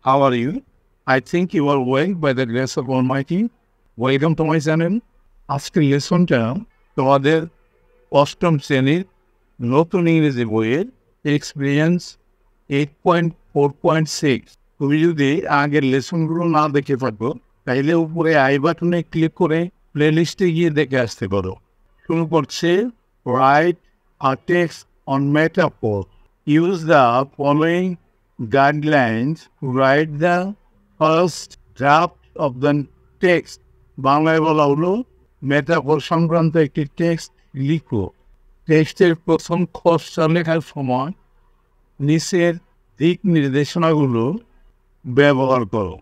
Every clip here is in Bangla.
How are you? I think you are well by the grace of Almighty. Welcome to my channel. আজকের লেসনটা তোমাদের অষ্টম শ্রেণীর নতুন ইংরেজি বইয়ের এক্সপিরিয়েন্স 8.4.6। তুমি যদি আগের লেসনগুলো না দেখে থাকো তাহলে উপরে আই বাটনে ক্লিক করে প্লেলিস্টে গিয়ে দেখে আসতে পারো। শুরু করছে write a text on metaphor. Use the following guidelines to write the first draft of the text. বাংলায় বলা হলো মেটাফোর সংক্রান্ত একটি টেক্সট লিখো। টেক্সটের প্রথম খসড়া লেখার সময় নিচের দিক নির্দেশনাগুলো ব্যবহার করো।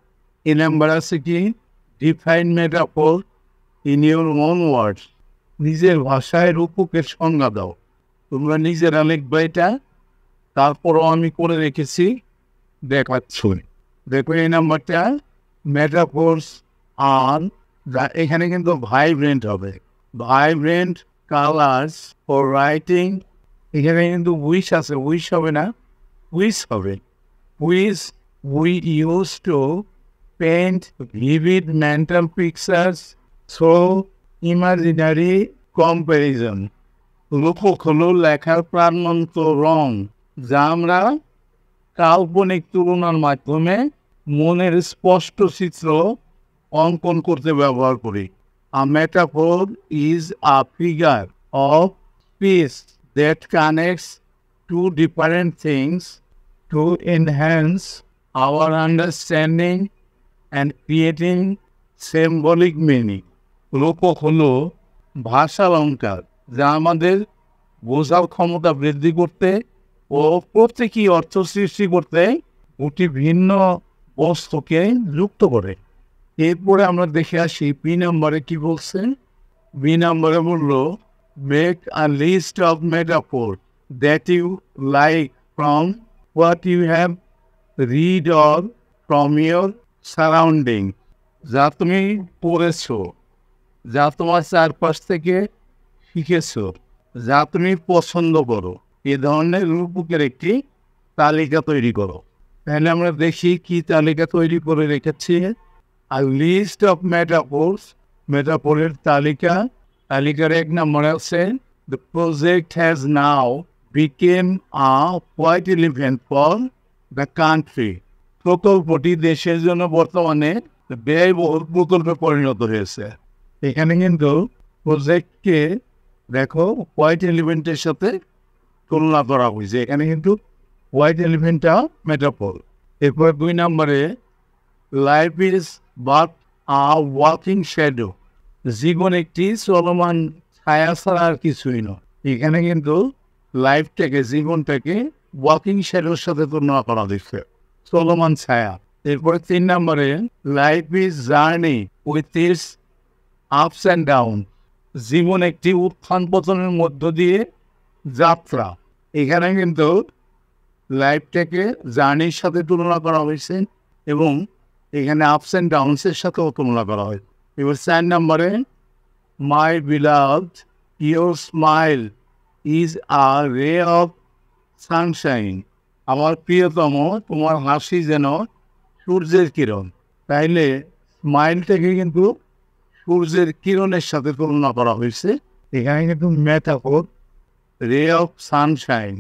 এই নাম্বার আছে কি, define metaphor in your own words. নিজের ভাষায় রূপকের সংজ্ঞা দাও। তোমরা নিজেরা লিখবে এটা, তারপরও আমি করে রেখেছি দেখাচ্ছি। দেখো এই নাম্বারটা মেটাফোরস আর এখানে কিন্তু ভাইব্রেন্ট হবে। ভাইব্রেন্ট কালার্স ফর রাইটিং, এখানে কিন্তু উইশ আছে, উইশ হবে না, উইশ হবে। Which we use to paint vivid mental pictures through imaginary comparison. রূপক হলো লেখার প্রাণবন্ত রং যা আমরা কাল্পনিক তুলনার মাধ্যমে মনের স্পষ্ট চিত্র অঙ্কন করতে ব্যবহার করি। A metaphor is a figure of speech that connects two different things to enhance our understanding and creating symbolic meaning. রূপক হলো ভাষা অলঙ্কার যা আমাদের বোঝার ক্ষমতা বৃদ্ধি করতে ও প্রত্যেকই অর্থ সৃষ্টি করতে দুটি ভিন্ন বস্তুকে যুক্ত করে। এরপরে আমরা দেখে আসি বি নম্বরে কি বলছে। বি নম্বরে বললো make a list of metaphor that you like from what you have read or from your surrounding. যা তুমি পড়েছো, যা তোমার চারপাশ থেকে শিখেছো, যা তুমি পছন্দ করো, এ ধরনের রূপকের একটি তালিকা তৈরি করো। তাহলে আমরা দেখি কি তালিকা তৈরি করে রেখেছি। A list of metaphors, মেটাফোরের তালিকা। তালিকার এক নম্বরে আছে the project has now become a white elephant for the country. প্রকল্পটি দেশের জন্য বর্তমানে ব্যয়বহুল প্রকল্পে পরিণত হয়েছে। এখানে কিন্তু প্রজেক্টকে দেখো হোয়াইট এলিফ্যান্টের সাথে তুলনা করা হয়েছে। এখানে কিন্তু হোয়াইট এলিফ্যান্টটা মেটাফোর। এরপর দুই নম্বরে life is but a walking shadow. জীবন একটি চলমান ছায়া ছাড়া আর কিছুই নয়। এখানে কিন্তু লাইফটাকে, জীবনটাকে ওয়াকিং শ্যাডোর সাথে তুলনা করা হয়েছে, চলমান ছায়া। এরপরে তিন নম্বরে life is journey with its ups and down. জীবন একটি উত্থান পতনের মধ্য দিয়ে যাত্রা। এখানে কিন্তু লাইফটাকে জার্নির সাথে তুলনা করা হয়েছে এবং এখানে আপস অ্যান্ড ডাউনসের সাথেও তুলনা করা হয়। এবার 4 নম্বরে my beloved your smile is a ray of Sunshine. আমার প্রিয়তম, তোমার হাসি যেন সূর্যের কিরণ। তাইলে স্মাইলটাকে কিন্তু সূর্যের কিরণের সাথে তুলনা করা হয়েছে। এখানে কিন্তু মেটাফোর রে অফ সানশাইন।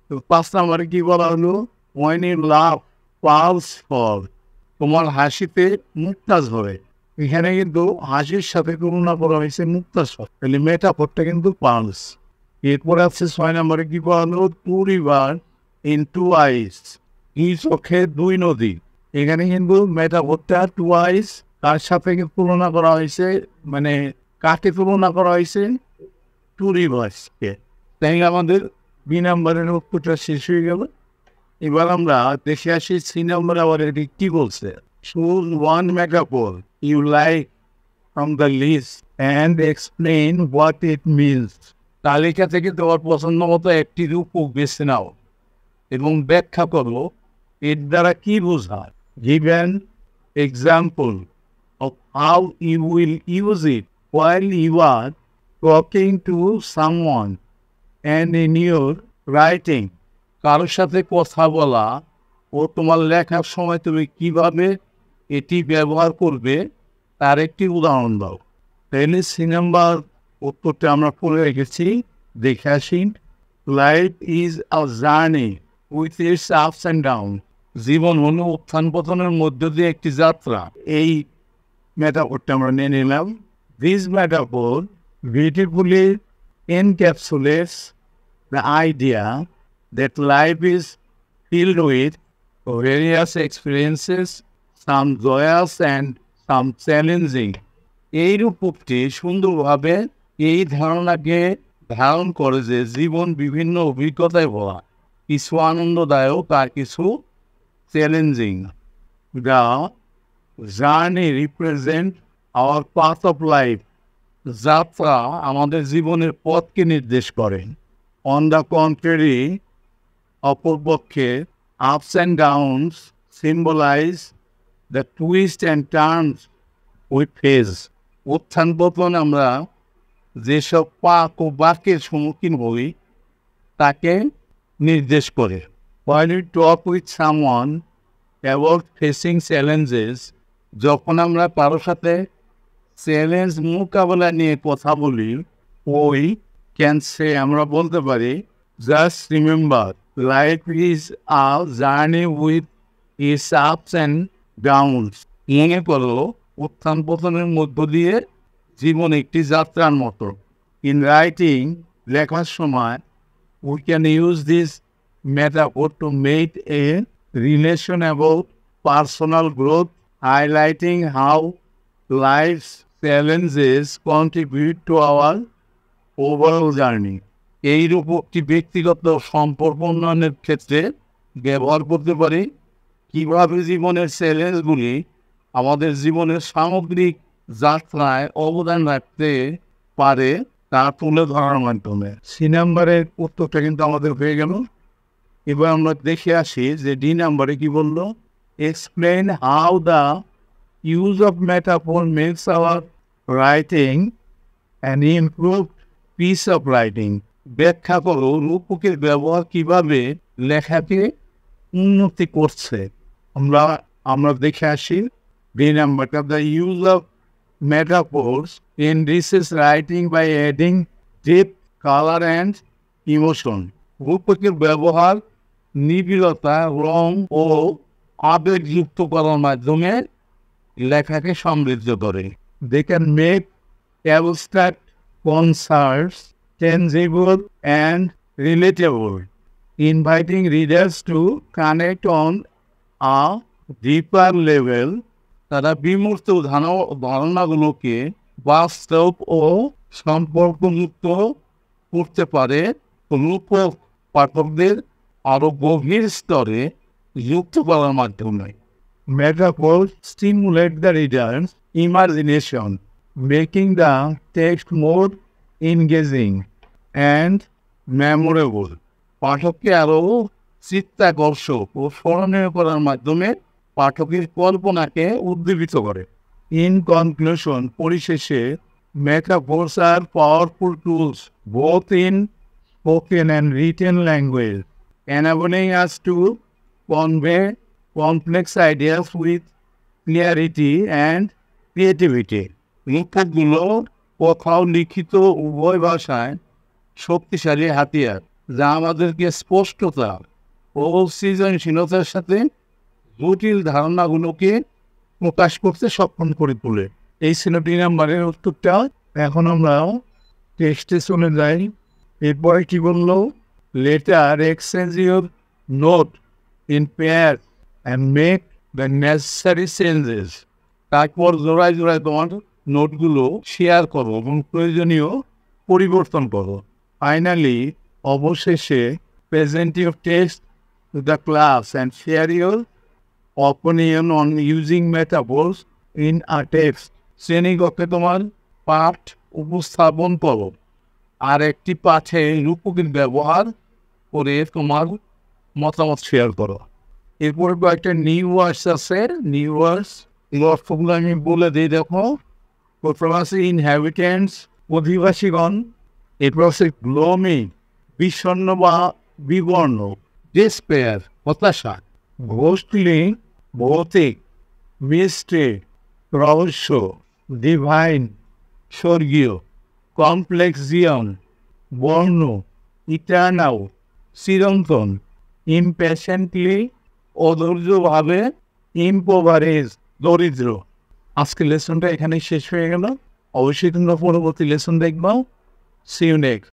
তো 5 নম্বরে কি বলা হলো, when you laugh pearls fall, তোমার হাসিতে মুক্তা ঝরে। এখানে কিন্তু হাসির সাথে তুলনা করা হয়েছে মুক্তা ঝরে। তাহলে মেটাফোরটা কিন্তু পার্লস। এরপরে আছে 6 নম্বরে কি বলা হলো, টু রিভার ইন টু আইস। দুই চোখে দুই নদী। এখানে কিন্তু মেটাফোরটা টু আইস তার সাথে তুলনা করা হয়েছে, মানে কাকে তুলনা করা হয়েছে, টু রিভার্সকে। তাই আমাদের বি নম্বরের উত্তরটা শেষ হয়ে গেল। এবার আমরা দেখে আসি সি নম্বরে আবার এটি কি বলছে। Choose one metaphor you like from the list and explain what it means. তালিকা থেকে তোমার পছন্দ মতো একটি রূপক বেছে নাও এবং ব্যাখ্যা করো এর দ্বারা কি বোঝায়। Give an example of how you will use it while you are talking to someone and in your writing. কারোর সাথে কথা বলা ও তোমার লেখার সময় তুমি কিভাবে এটি ব্যবহার করবে তার একটি উদাহরণ দাও। তাহলে সি নাম্বার উত্তরটা আমরা পড়ে রেখেছি, দেখে আসি। Life is a journey with its ups and down. জীবন হলো উত্থান পতনের মধ্য দিয়ে একটি যাত্রা। এই মেটাফোরটা আমরা নিয়ে নিলাম। This metaphor beautifully encapsulates the idea that life is filled with various experiences, some joyous and some challenging. এই রূপটি সুন্দরভাবে এই ধারণাকে ধারণ করে যে জীবন বিভিন্ন অভিজ্ঞতায় ভরা, কিছু আনন্দদায়ক আর কিছু challenging. The journey represent our path of life. যাত্রা আমাদের জীবনের পথকে নির্দেশ করে। অন দ্য কন্ট্রারি, অপরপক্ষে, ups and downs symbolise the twist and turns we face. উত্থান পতন আমরা যেসব পাক ও বাক্যের সম্মুখীন হই তাকে নির্দেশ করে। While you talk with someone about facing challenges, যখন আমরা কারোর সাথে চ্যালেঞ্জ মোকাবেলা নিয়ে কথা বলি, ওই ক্যান সে আমরা বলতে পারি, just remember life is a journey with its ups and downs. মনে করো উত্থান পতনের মধ্য দিয়ে জীবন একটি যাত্রার মতো। ইন রাইটিং, লেখার সময়, we can use this metaphor to make a relation about personal growth, highlighting how life's challenges contribute to our overall journey. এই রূপকটি ব্যক্তিগত সম্পর্ক উন্নয়নের ক্ষেত্রে ব্যবহার করতে পারি। কীভাবে জীবনের চ্যালেঞ্জগুলি আমাদের জীবনের সামগ্রিক যাত্রায় অবদান রাখতে পারে তা তুলে ধরার মাধ্যমে। সি নাম্বারের উত্তরটা কিন্তু আমাদের হয়ে গেল। এবার আমরা দেখে আসি যে ডি নাম্বারে কি বলল। Explain how the use of metaphor makes our writing and improve piece of writing. ব্যাখ্যা করো রূপকের ব্যবহার কিভাবে লেখাকে উন্নতি করছে। আমরা দেখে আসি ডি নাম্বারটা। The use of metaphors enriches writing by adding depth, color and emotion. রূপকের ব্যবহার নিবিড়তা, রং ও আবেগ যুক্ত করার মাধ্যমে লেখাকে সমৃদ্ধ করে। They can make abstract concepts tangible and relatable, inviting readers to connect on a deeper level. তারা বিমূর্ত ধারণাগুলোকে বাস্তব ও সম্পর্কযুক্ত করতে পারে। রূপক পাঠকদের আরো গভীর স্তরে যুক্ত করার মাধ্যমে। Metaphors stimulate the reader's imagination, making the text more engaging and memorable. পাঠককে আরো চিত্তাকর্ষক ও স্মরণীয় করার মাধ্যমে পাঠকের কল্পনাকে উদ্দীপিত করে। ইন কনক্লুশন, পরিশেষে, metaphors are powerful tools both in spoken and written language, enabling us to convey complex ideas with clarity and creativity. রূপকগুলো কথা ও লিখিত উভয় ভাষায় শক্তিশালী হাতিয়ার, যা আমাদেরকে স্পষ্টতা ও সৃজনশীলতার সাথে জটিল ধারণাগুলোকে প্রকাশ করতে সক্ষম করে তোলে। এই ছিল ডি নাম্বারের উত্তরটা। এখন আমরা টেক্সটে চলে যাই। এরপরে কি বললো, letter exchange your note in pair and make the necessary changes. তারপর জোড়ায় জোড়ায় তোমার নোটগুলো শেয়ার করো এবং প্রয়োজনীয় পরিবর্তন করো। ফাইনালি, অবশেষে, present your text to the class and share your opinion on using metaphors in a text. শ্রেণীকক্ষে তোমার পাঠ উপস্থাপন করো আর একটি পাঠে রূপকের ব্যবহার করে তোমার মতামত শেয়ার করো। এরপরে কয়েকটা নিউ ওয়ার্ডস আছে। নিউ ওয়ার্ডস অর্থগুলো আমি বলে দিই। দেখো, প্রথমে আছে ইনহ্যাবিটেন্টস, অধিবাসীগণ। এরপর আছে গ্লোমি, বিষণ্ণ বা বিবর্ণ। ডেসপেয়ার, হতাশা। ঘোষলি, ভৌতিক, মিস্ট্রি, রহস্য, ডিভাইন, স্বর্গীয়, কমপ্লেক্সিয়ন, বর্ণ, ইটার্নাল, চিরন্তন, ইমপেশেন্টলি, অধৈর্যভাবে, ইম্পোভারেজ, দরিদ্র। আজকের লেসনটা এখানে শেষ হয়ে গেল। অবশ্যই তোমরা পরবর্তী লেসন দেখবা। See you next.